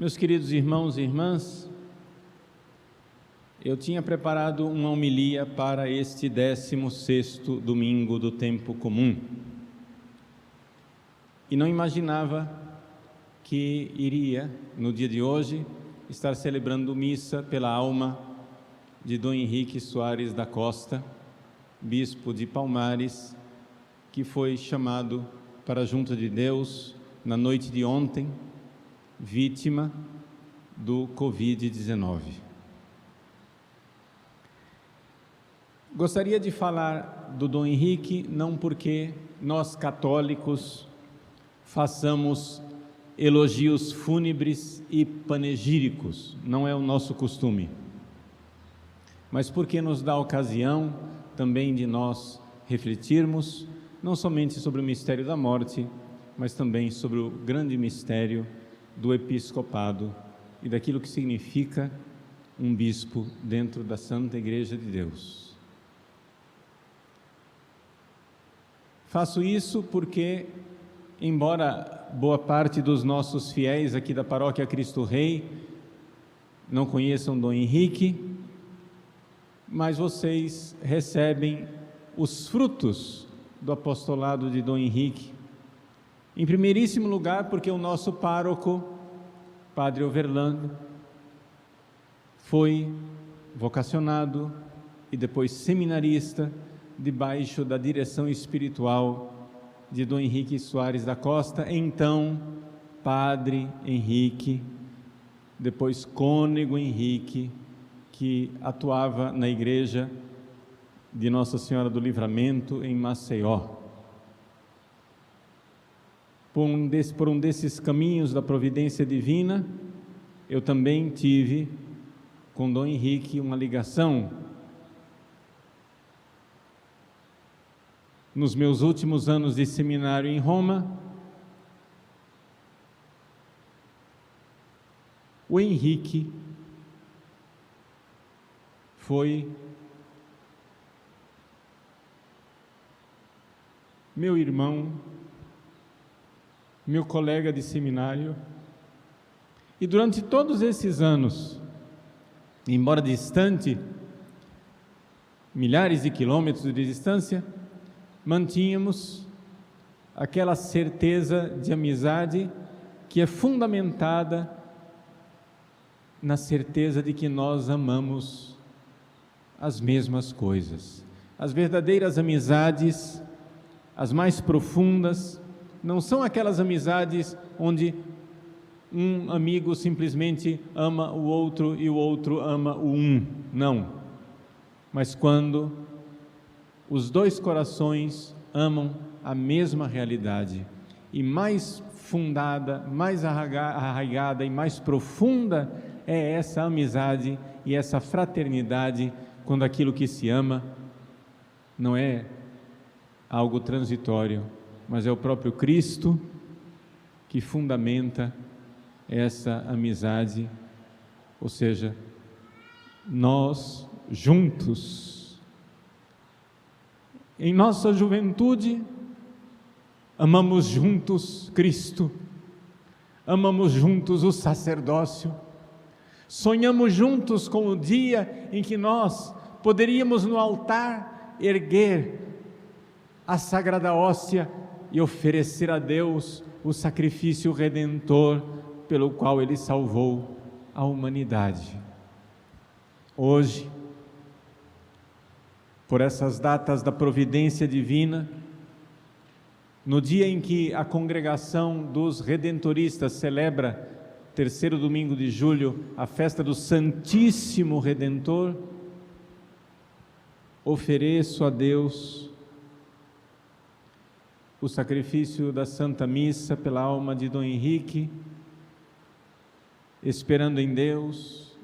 Meus queridos irmãos e irmãs, eu tinha preparado uma homilia para este 16º domingo do tempo comum e não imaginava que iria, no dia de hoje, estar celebrando missa pela alma de Dom Henrique Soares da Costa, bispo de Palmares, que foi chamado para junto de Deus na noite de ontem, vítima do Covid-19. Gostaria de falar do Dom Henrique, não porque nós católicos façamos elogios fúnebres e panegíricos, não é o nosso costume, mas porque nos dá ocasião também de nós refletirmos, não somente sobre o mistério da morte, mas também sobre o grande mistério do episcopado e daquilo que significa um bispo dentro da Santa Igreja de Deus. Faço isso porque, embora boa parte dos nossos fiéis aqui da Paróquia Cristo Rei não conheçam Dom Henrique, mas vocês recebem os frutos do apostolado de Dom Henrique. Em primeiríssimo lugar, porque o nosso pároco, Padre Overlando, foi vocacionado e depois seminarista debaixo da direção espiritual de Dom Henrique Soares da Costa, então Padre Henrique, depois Cônego Henrique, que atuava na igreja de Nossa Senhora do Livramento em Maceió. Por um desses caminhos da providência divina, eu também tive com Dom Henrique uma ligação. Nos meus últimos anos de seminário em Roma, o Henrique foi meu irmão, meu colega de seminário, e durante todos esses anos, embora distante, milhares de quilômetros de distância, mantínhamos aquela certeza de amizade que é fundamentada na certeza de que nós amamos as mesmas coisas. As verdadeiras amizades, as mais profundas, não são aquelas amizades onde um amigo simplesmente ama o outro e o outro ama o um, não. Mas quando os dois corações amam a mesma realidade, e mais fundada, mais arraigada e mais profunda é essa amizade e essa fraternidade, quando aquilo que se ama não é algo transitório, mas é o próprio Cristo que fundamenta essa amizade, ou seja, nós juntos, em nossa juventude, amamos juntos Cristo, amamos juntos o sacerdócio, sonhamos juntos com o dia em que nós poderíamos no altar erguer a Sagrada Hóstia e oferecer a Deus o sacrifício redentor pelo qual Ele salvou a humanidade. Hoje, por essas datas da providência divina, no dia em que a congregação dos redentoristas celebra, terceiro domingo de julho, a festa do Santíssimo Redentor, ofereço a Deus o sacrifício da Santa Missa pela alma de Dom Henrique, esperando em Deus,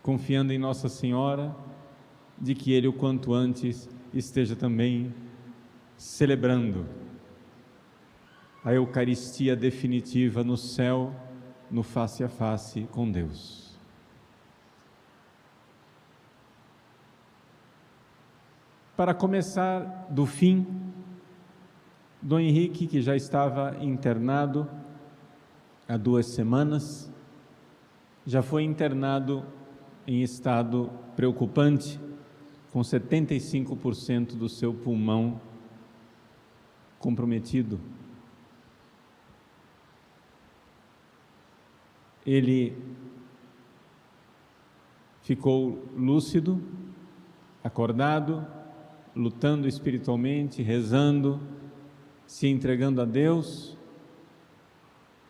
confiando em Nossa Senhora, de que Ele o quanto antes esteja também celebrando a Eucaristia definitiva no céu, no face a face com Deus. Para começar do fim, Dom Henrique, que já estava internado há 2 semanas, já foi internado em estado preocupante, com 75% do seu pulmão comprometido. Ele ficou lúcido, acordado, lutando espiritualmente, rezando, se entregando a Deus,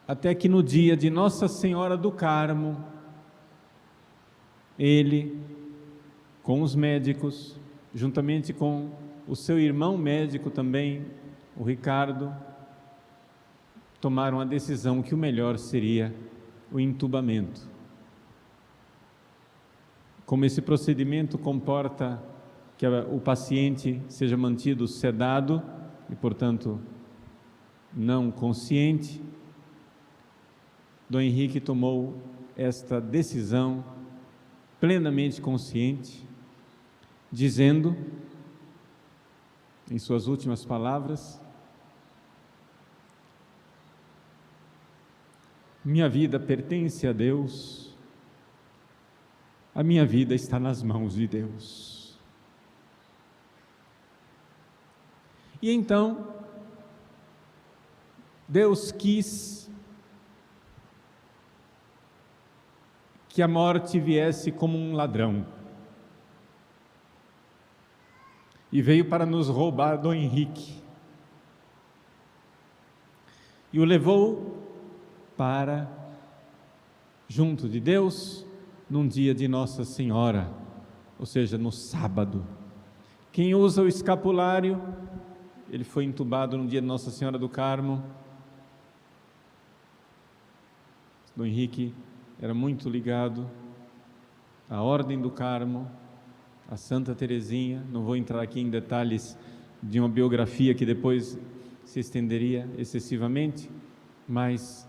até que no dia de Nossa Senhora do Carmo, ele, com os médicos, juntamente com o seu irmão médico também, o Ricardo, tomaram a decisão que o melhor seria o entubamento. Como esse procedimento comporta que o paciente seja mantido sedado e, portanto, não consciente, Dom Henrique tomou esta decisão plenamente consciente, dizendo, em suas últimas palavras: minha vida pertence a Deus, a minha vida está nas mãos de Deus. E então, Deus quis que a morte viesse como um ladrão, e veio para nos roubar Dom Henrique, e o levou para junto de Deus num dia de Nossa Senhora, ou seja, no sábado. Quem usa o escapulário, ele foi entubado no dia de Nossa Senhora do Carmo. Dom Henrique era muito ligado à Ordem do Carmo, a Santa Teresinha. Não vou entrar aqui em detalhes de uma biografia que depois se estenderia excessivamente, mas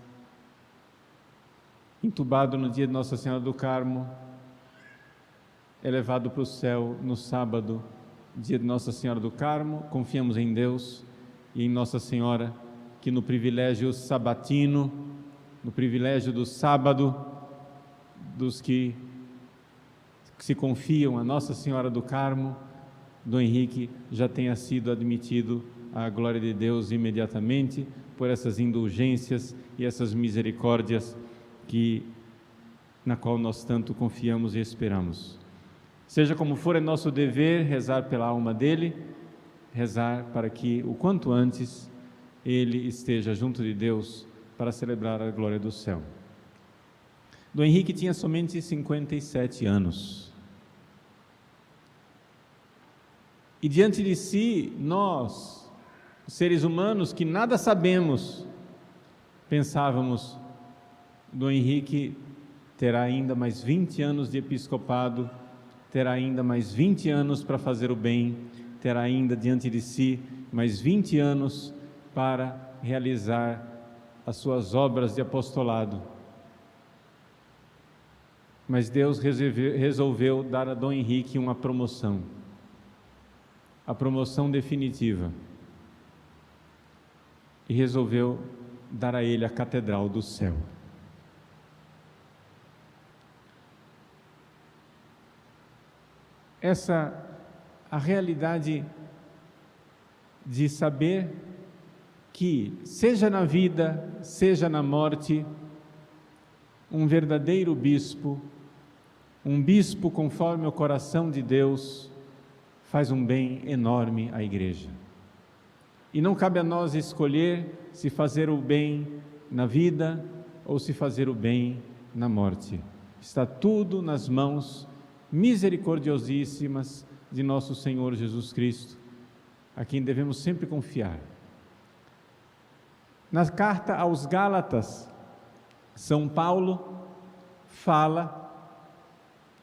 entubado no dia de Nossa Senhora do Carmo, é levado para o céu no sábado, dia de Nossa Senhora do Carmo. Confiamos em Deus e em Nossa Senhora, que no privilégio sabatino, no privilégio do sábado, dos que se confiam a Nossa Senhora do Carmo, Dom Henrique já tenha sido admitido à glória de Deus imediatamente, por essas indulgências e essas misericórdias na qual nós tanto confiamos e esperamos. Seja como for, é nosso dever rezar pela alma dele, rezar para que o quanto antes ele esteja junto de Deus para celebrar a glória do céu. Dom Henrique tinha somente 57 anos. E diante de si, nós, seres humanos que nada sabemos, pensávamos: Dom Henrique terá ainda mais 20 anos de episcopado, terá ainda mais 20 anos para fazer o bem, terá ainda diante de si mais 20 anos para realizar as suas obras de apostolado. Mas Deus resolveu dar a Dom Henrique uma promoção, a promoção definitiva, e resolveu dar a ele a Catedral do Céu. A realidade de saber que, seja na vida, seja na morte, um verdadeiro bispo, um bispo conforme o coração de Deus, faz um bem enorme à Igreja. E não cabe a nós escolher se fazer o bem na vida ou se fazer o bem na morte. Está tudo nas mãos misericordiosíssimas de nosso Senhor Jesus Cristo, a quem devemos sempre confiar. Na carta aos Gálatas, São Paulo fala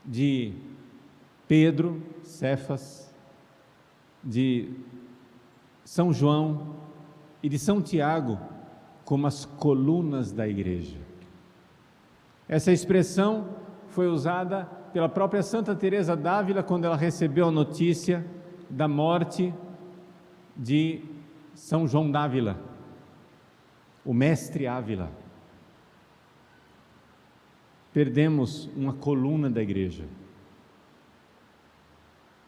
de Pedro, Cefas, de São João e de São Tiago como as colunas da Igreja. Essa expressão foi usada pela própria Santa Teresa d'Ávila quando ela recebeu a notícia da morte de São João d'Ávila, o mestre Ávila. perdemos uma coluna da igreja.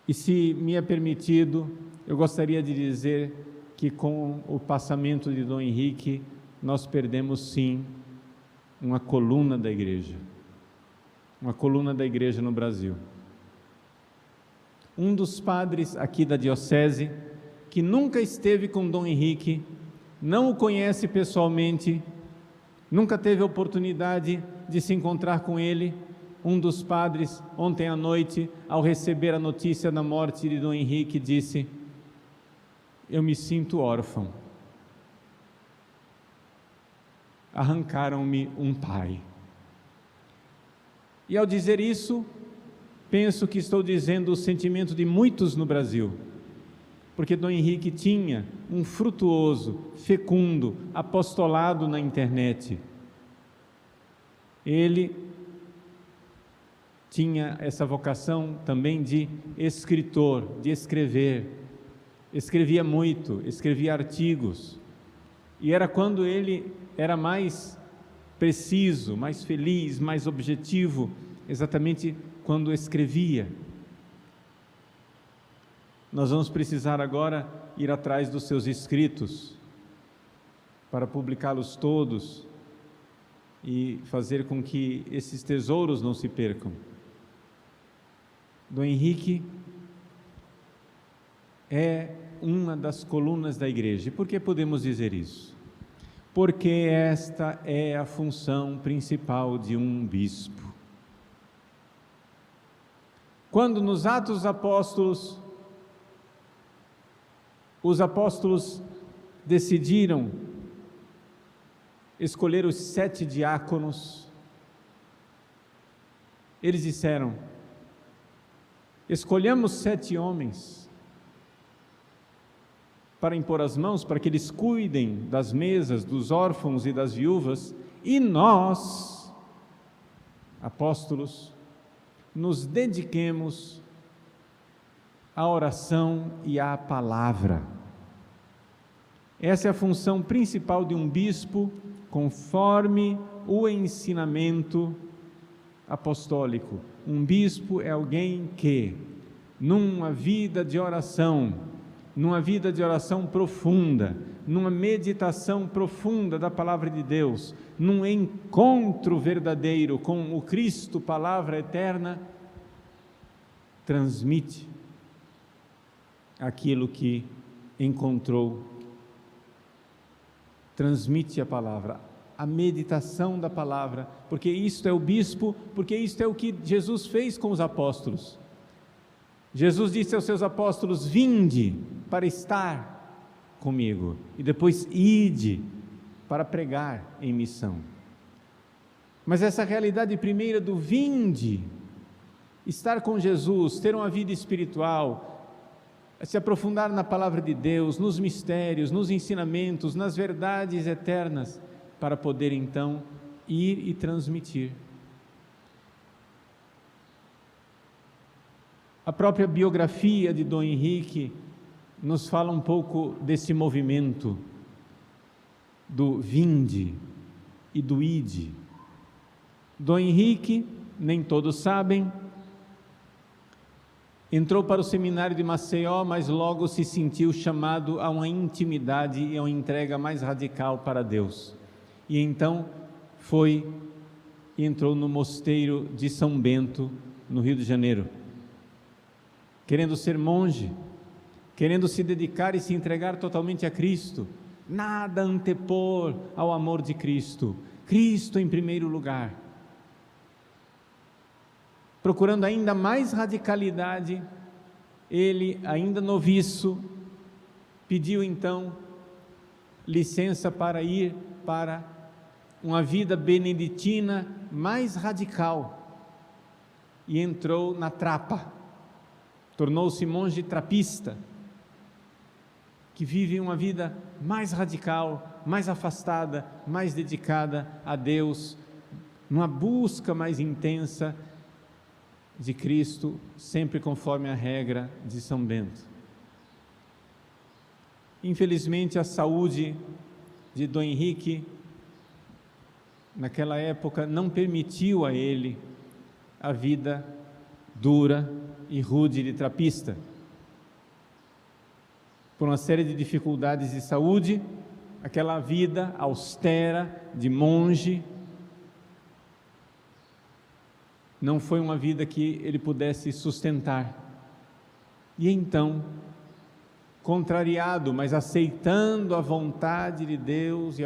E se me é permitido, eu gostaria de dizer que com o passamento de Dom Henrique, nós perdemos sim uma coluna da igreja. Uma coluna da igreja no Brasil. Um dos padres aqui da diocese, que nunca esteve com Dom Henrique, não o conhece pessoalmente, nunca teve a oportunidade de se encontrar com ele. Um dos padres, ontem à noite, ao receber a notícia da morte de Dom Henrique, disse: eu me sinto órfão. Arrancaram-me um pai. E ao dizer isso, penso que estou dizendo o sentimento de muitos no Brasil, porque Dom Henrique tinha um frutuoso, fecundo apostolado na internet. Ele tinha essa vocação também de escritor, de escrever. Escrevia muito, escrevia artigos. E era quando ele era mais preciso, mais feliz, mais objetivo, exatamente quando escrevia. Nós vamos precisar agora ir atrás dos seus escritos para publicá-los todos e fazer com que esses tesouros não se percam. Dom Henrique é uma das colunas da igreja. E por que podemos dizer isso? Porque esta é a função principal de um bispo. Quando nos Atos dos Apóstolos, os apóstolos decidiram escolher os 7 diáconos, eles disseram: escolhamos 7 homens para impor as mãos, para que eles cuidem das mesas dos órfãos e das viúvas, e nós, apóstolos, nos dediquemos à oração e à palavra. Essa é a função principal de um bispo, conforme o ensinamento apostólico. Um bispo é alguém que, numa vida de oração profunda, numa meditação profunda da palavra de Deus, num encontro verdadeiro com o Cristo, palavra eterna, transmite aquilo que encontrou, transmite a palavra, a meditação da palavra, porque isto é o bispo, porque isto é o que Jesus fez com os apóstolos. Jesus disse aos seus apóstolos: vinde para estar comigo, e depois ide para pregar em missão. Mas essa realidade primeira do vinde, estar com Jesus, ter uma vida espiritual, se aprofundar na palavra de Deus, nos mistérios, nos ensinamentos, nas verdades eternas, para poder então ir e transmitir. A própria biografia de Dom Henrique nos fala um pouco desse movimento do vinde e do ide. Dom Henrique, nem todos sabem, entrou para o seminário de Maceió, mas logo se sentiu chamado a uma intimidade e a uma entrega mais radical para Deus. E então entrou no mosteiro de São Bento, no Rio de Janeiro, querendo ser monge, querendo se dedicar e se entregar totalmente a Cristo, nada antepor ao amor de Cristo, Cristo em primeiro lugar. Procurando ainda mais radicalidade, ele, ainda noviço, pediu então licença para ir para uma vida beneditina mais radical e entrou na trapa, tornou-se monge trapista, que vive uma vida mais radical, mais afastada, mais dedicada a Deus, numa busca mais intensa de Cristo, sempre conforme a regra de São Bento. Infelizmente, a saúde de Dom Henrique naquela época, não permitiu a ele a vida dura e rude de trapista. Por uma série de dificuldades de saúde, aquela vida austera de monge não foi uma vida que ele pudesse sustentar. E então, contrariado, mas aceitando a vontade de Deus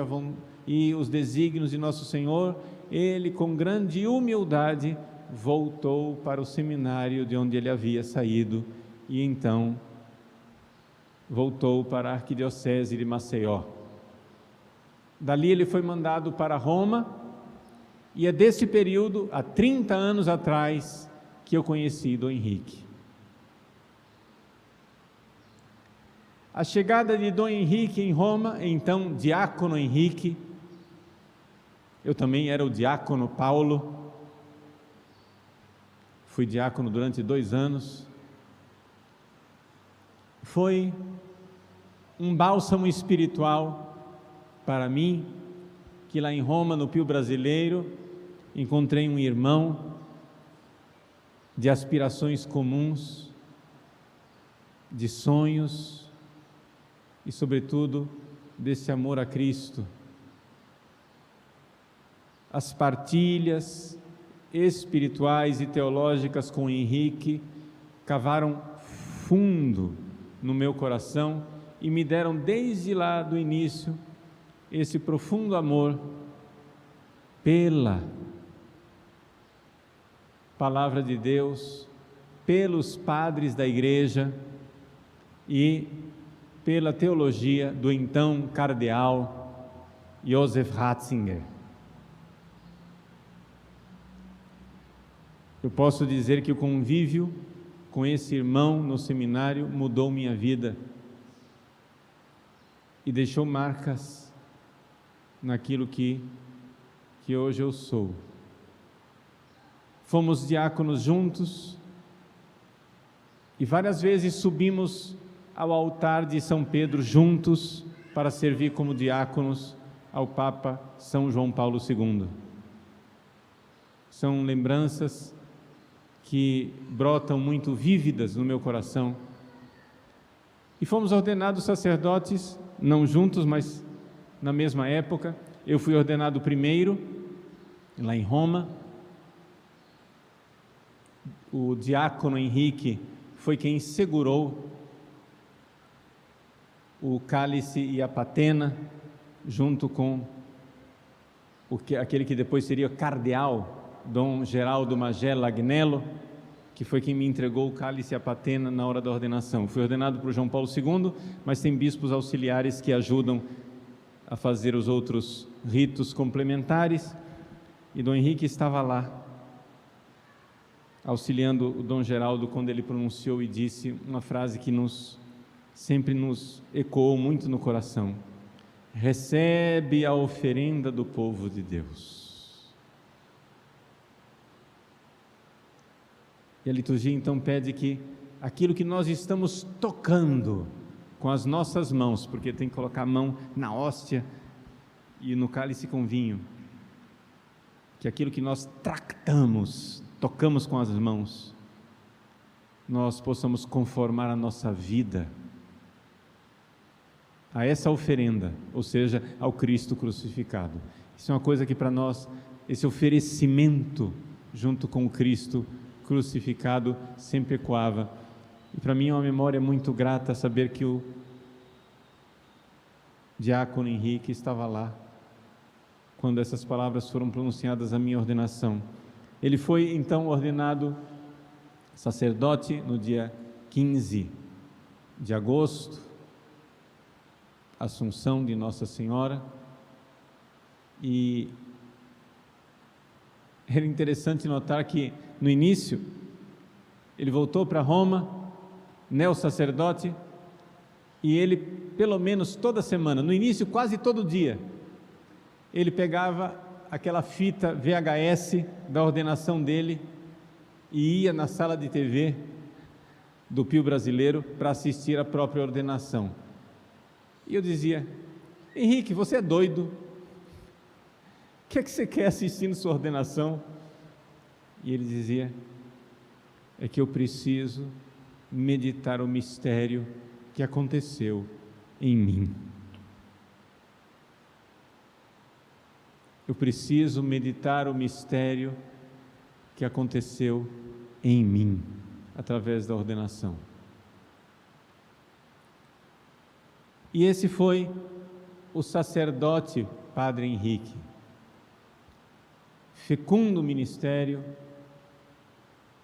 e os desígnios de nosso Senhor, ele, com grande humildade, voltou para o seminário de onde ele havia saído e então voltou para a arquidiocese de Maceió. Dali ele foi mandado para Roma e é desse período, há 30 anos atrás, que eu conheci Dom Henrique. A chegada de Dom Henrique em Roma, então diácono Henrique, eu também era o diácono Paulo, fui diácono durante 2 anos, foi um bálsamo espiritual para mim, que lá em Roma, no Pio Brasileiro, encontrei um irmão de aspirações comuns, de sonhos e, sobretudo, desse amor a Cristo. As partilhas espirituais e teológicas com Henrique cavaram fundo no meu coração e me deram desde lá do início esse profundo amor pela Palavra de Deus, pelos padres da Igreja e pela teologia do então cardeal Joseph Ratzinger. Eu posso dizer que o convívio com esse irmão no seminário mudou minha vida e deixou marcas naquilo que hoje eu sou. Fomos diáconos juntos e várias vezes subimos ao altar de São Pedro juntos para servir como diáconos ao Papa São João Paulo II. São lembranças que brotam muito vívidas no meu coração. E fomos ordenados sacerdotes, não juntos, mas na mesma época. Eu fui ordenado primeiro, lá em Roma. O diácono Henrique foi quem segurou o cálice e a patena, junto com aquele que depois seria cardeal, Dom Geraldo Magela Agnello, que foi quem me entregou o cálice e a patena na hora da ordenação. Fui ordenado por João Paulo II, mas tem bispos auxiliares que ajudam a fazer os outros ritos complementares, e Dom Henrique estava lá, auxiliando o Dom Geraldo quando ele pronunciou e disse uma frase que sempre nos ecoou muito no coração: recebe a oferenda do povo de Deus. E a liturgia então pede que aquilo que nós estamos tocando com as nossas mãos, porque tem que colocar a mão na hóstia e no cálice com vinho, que aquilo que nós tractamos, tocamos com as mãos, nós possamos conformar a nossa vida a essa oferenda, ou seja, ao Cristo crucificado. Isso é uma coisa que para nós, esse oferecimento junto com o Cristo crucificado sempre ecoava. E para mim é uma memória muito grata saber que o diácono Henrique estava lá quando essas palavras foram pronunciadas à minha ordenação. Ele foi então ordenado sacerdote no dia 15 de agosto, Assunção de Nossa Senhora, e era interessante notar que no início ele voltou para Roma, neo-sacerdote, e ele, pelo menos toda semana, no início quase todo dia, ele pegava aquela fita VHS da ordenação dele e ia na sala de TV do Pio Brasileiro para assistir a própria ordenação. E eu dizia: Henrique, você é doido? que é que você quer assistindo sua ordenação? E ele dizia: é que eu preciso meditar o mistério que aconteceu em mim. Eu preciso meditar o mistério que aconteceu em mim, através da ordenação. E esse foi o sacerdote Padre Henrique. Fecundo ministério,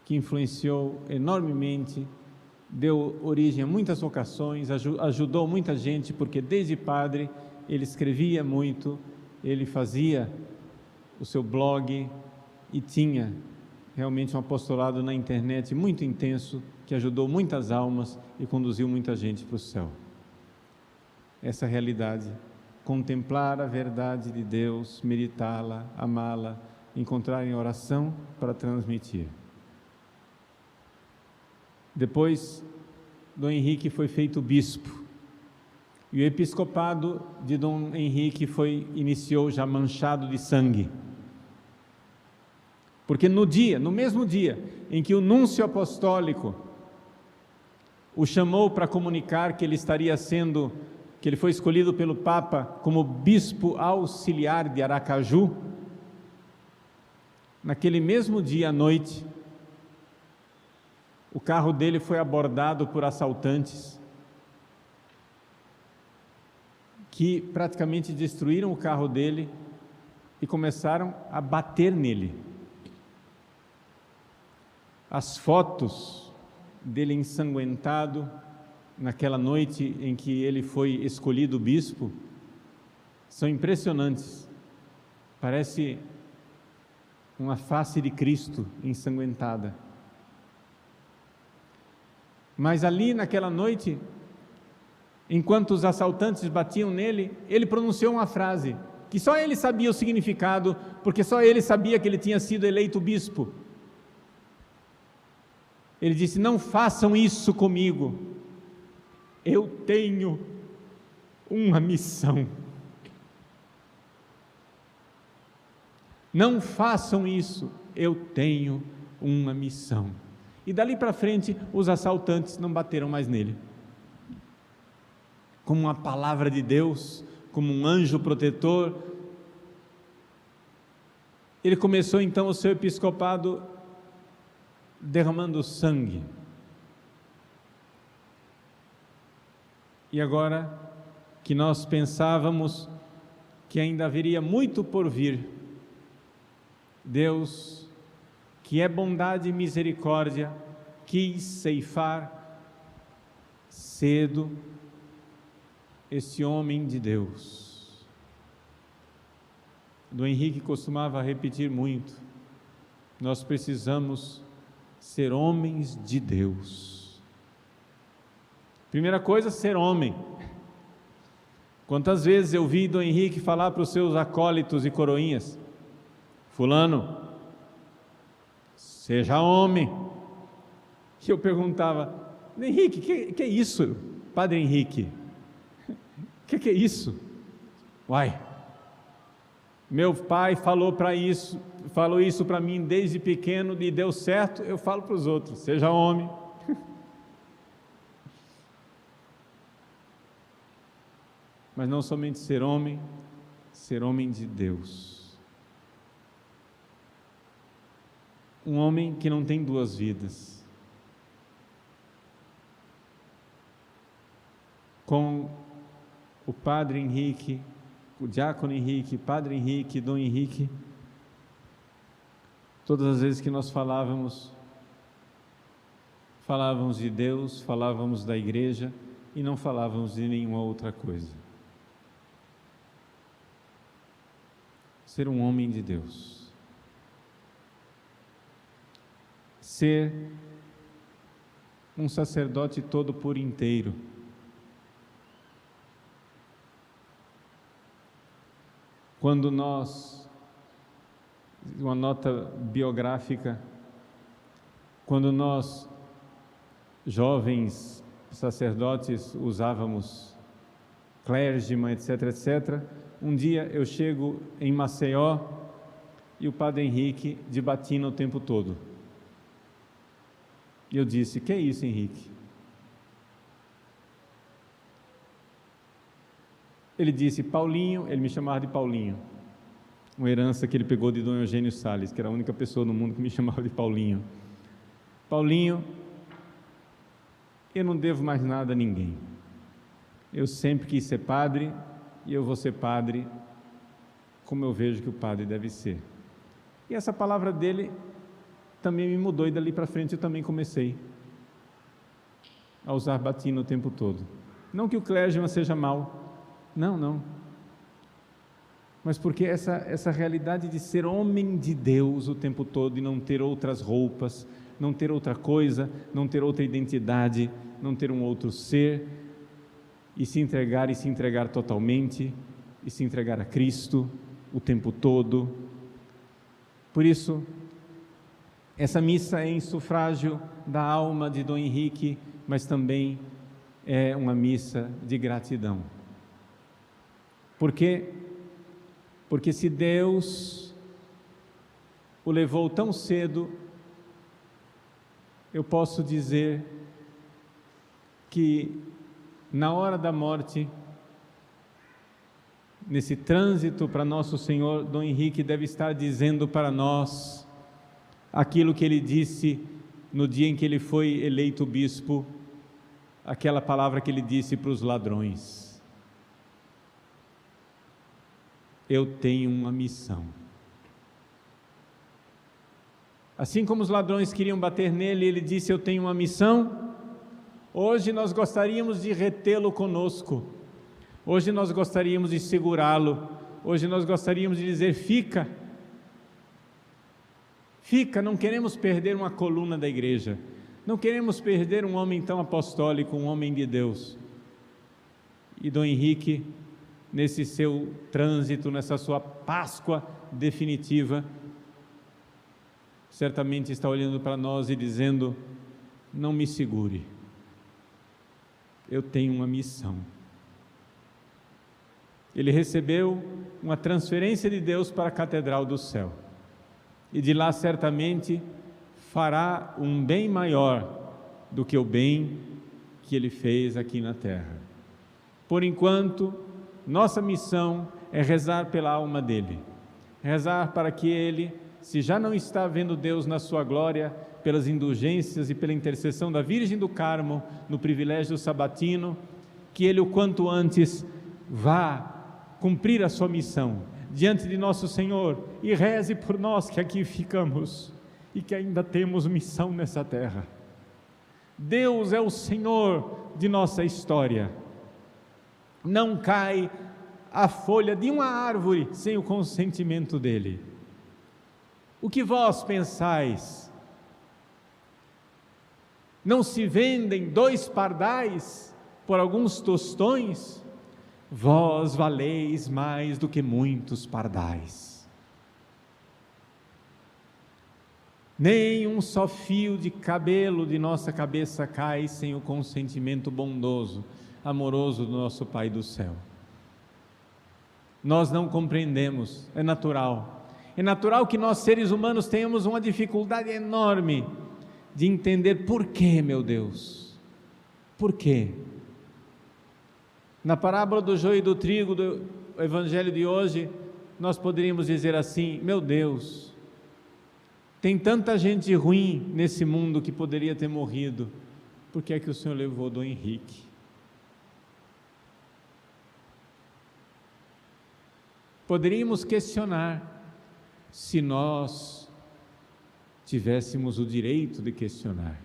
que influenciou enormemente, deu origem a muitas vocações, ajudou muita gente, porque desde padre ele escrevia muito, ele fazia o seu blog e tinha realmente um apostolado na internet muito intenso, que ajudou muitas almas e conduziu muita gente para o céu. Essa realidade, contemplar a verdade de Deus, meditá-la, amá-la, encontrar em oração para transmitir. Depois, Dom Henrique foi feito bispo, e o episcopado de Dom Henrique iniciou já manchado de sangue, porque no mesmo dia em que o núncio apostólico o chamou para comunicar que ele foi escolhido pelo Papa como bispo auxiliar de Aracaju, naquele mesmo dia à noite, o carro dele foi abordado por assaltantes, que praticamente destruíram o carro dele e começaram a bater nele. As fotos dele ensanguentado, naquela noite em que ele foi escolhido bispo, são impressionantes. Parece uma face de Cristo ensanguentada. Mas ali naquela noite, enquanto os assaltantes batiam nele, ele pronunciou uma frase que só ele sabia o significado, porque só ele sabia que ele tinha sido eleito bispo. Ele disse: não façam isso comigo, eu tenho uma missão. Não façam isso, eu tenho uma missão. E dali para frente, os assaltantes não bateram mais nele. Como uma palavra de Deus, como um anjo protetor, ele começou então o seu episcopado derramando sangue. E agora que nós pensávamos que ainda haveria muito por vir, Deus, que é bondade e misericórdia, quis ceifar cedo esse homem de Deus. Dom Henrique costumava repetir muito: nós precisamos ser homens de Deus. Primeira coisa, ser homem. Quantas vezes eu vi Dom Henrique falar para os seus acólitos e coroinhas: fulano, seja homem. E eu perguntava: Henrique, que é isso, Padre Henrique? Que é isso? Uai, meu pai falou isso para mim desde pequeno e deu certo, eu falo para os outros: seja homem. Mas não somente ser homem de Deus. Um homem que não tem duas vidas. Com o Padre Henrique, o Diácono Henrique, Padre Henrique, Dom Henrique, todas as vezes que nós falávamos de Deus, falávamos da igreja e não falávamos de nenhuma outra coisa. Ser um homem de Deus, ser um sacerdote todo por inteiro, quando nós, uma nota biográfica, quando nós, jovens sacerdotes, usávamos clergyman, etc., etc., Um dia eu chego em Maceió e o Padre Henrique de batina o tempo todo. E eu disse: que é isso, Henrique? Ele disse: Paulinho, ele me chamava de Paulinho, uma herança que ele pegou de Dom Eugênio Salles, que era a única pessoa no mundo que me chamava de Paulinho. Paulinho, eu não devo mais nada a ninguém. Eu sempre quis ser padre e eu vou ser padre como eu vejo que o padre deve ser. E essa palavra dele também me mudou, e dali para frente eu também comecei a usar batina o tempo todo. Não que o clérigma seja mau, não, mas porque essa realidade de ser homem de Deus o tempo todo e não ter outras roupas, não ter outra coisa, não ter outra identidade, não ter um outro ser, e se entregar totalmente, e se entregar a Cristo o tempo todo. Por isso, essa missa é em sufrágio da alma de Dom Henrique, mas também é uma missa de gratidão. Por quê? Porque se Deus o levou tão cedo, eu posso dizer que na hora da morte, nesse trânsito para Nosso Senhor, Dom Henrique deve estar dizendo para nós aquilo que ele disse no dia em que ele foi eleito bispo, aquela palavra que ele disse para os ladrões: eu tenho uma missão. Assim como os ladrões queriam bater nele, ele disse: eu tenho uma missão. Hoje nós gostaríamos de retê-lo conosco, hoje nós gostaríamos de segurá-lo, hoje nós gostaríamos de dizer: fica, não queremos perder uma coluna da igreja, não queremos perder um homem tão apostólico, um homem de Deus. E Dom Henrique, nesse seu trânsito, nessa sua Páscoa definitiva, certamente está olhando para nós e dizendo: não me segure, eu tenho uma missão. Ele recebeu uma transferência de Deus para a Catedral do Céu, e de lá certamente fará um bem maior do que o bem que ele fez aqui na terra. Por enquanto, nossa missão é rezar pela alma dele, rezar para que ele, se já não está vendo Deus na sua glória, pelas indulgências e pela intercessão da Virgem do Carmo, no privilégio sabatino, que ele o quanto antes vá cumprir a sua missão diante de Nosso Senhor, e reze por nós que aqui ficamos e que ainda temos missão nessa terra. Deus é o Senhor de nossa história. Não cai a folha de uma árvore sem o consentimento dele. O que vós pensais? Não se vendem 2 pardais por alguns tostões? Vós valeis mais do que muitos pardais. Nem um só fio de cabelo de nossa cabeça cai sem o consentimento bondoso, amoroso do nosso Pai do céu. Nós não compreendemos, é natural que nós seres humanos tenhamos uma dificuldade enorme de entender por quê, meu Deus, por quê? Na parábola do joio e do trigo do Evangelho de hoje, nós poderíamos dizer assim: meu Deus, tem tanta gente ruim nesse mundo que poderia ter morrido, por que é que o Senhor levou Dom Henrique? Poderíamos questionar, se nós tivéssemos o direito de questionar,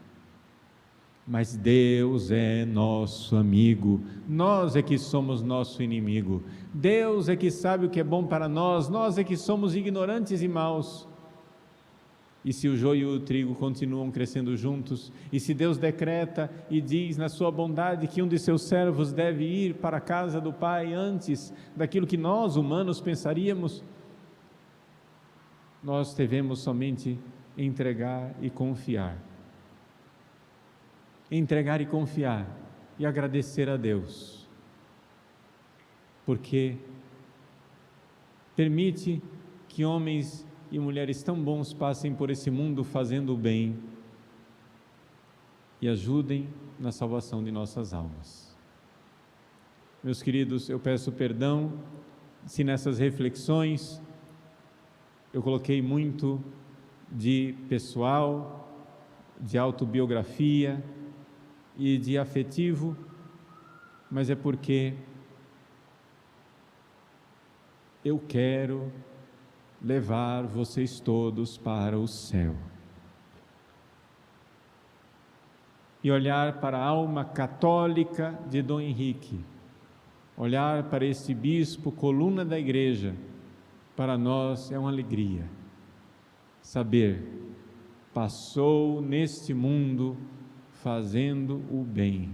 mas Deus é nosso amigo, nós é que somos nosso inimigo. Deus é que sabe o que é bom para nós, nós é que somos ignorantes e maus. E se o joio e o trigo continuam crescendo juntos, e se Deus decreta e diz na sua bondade que um de seus servos deve ir para a casa do Pai antes daquilo que nós humanos pensaríamos, nós devemos somente entregar e confiar. Entregar e confiar e agradecer a Deus, porque Permite que homens e mulheres tão bons passem por esse mundo fazendo o bem e ajudem na salvação de nossas almas. Meus queridos, eu peço perdão se nessas reflexões eu coloquei muito de pessoal, de autobiografia e de afetivo, mas é porque eu quero levar vocês todos para o céu e olhar para a alma católica de Dom Henrique, olhar para esse bispo, coluna da igreja. Para nós é uma alegria saber, passou neste mundo fazendo o bem.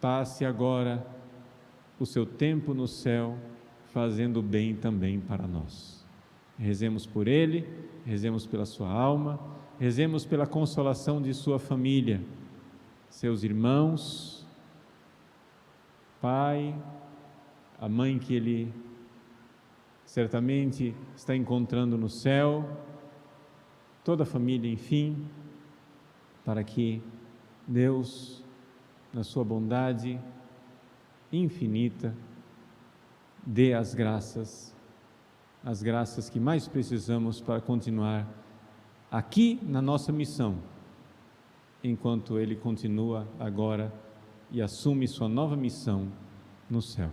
Passe agora o seu tempo no céu fazendo o bem também para nós. Rezemos por ele, rezemos pela sua alma, rezemos pela consolação de sua família, seus irmãos, pai, a mãe que ele certamente está encontrando no céu, toda a família, enfim, para que Deus, na sua bondade infinita, dê as graças que mais precisamos para continuar aqui na nossa missão, enquanto Ele continua agora e assume sua nova missão no céu.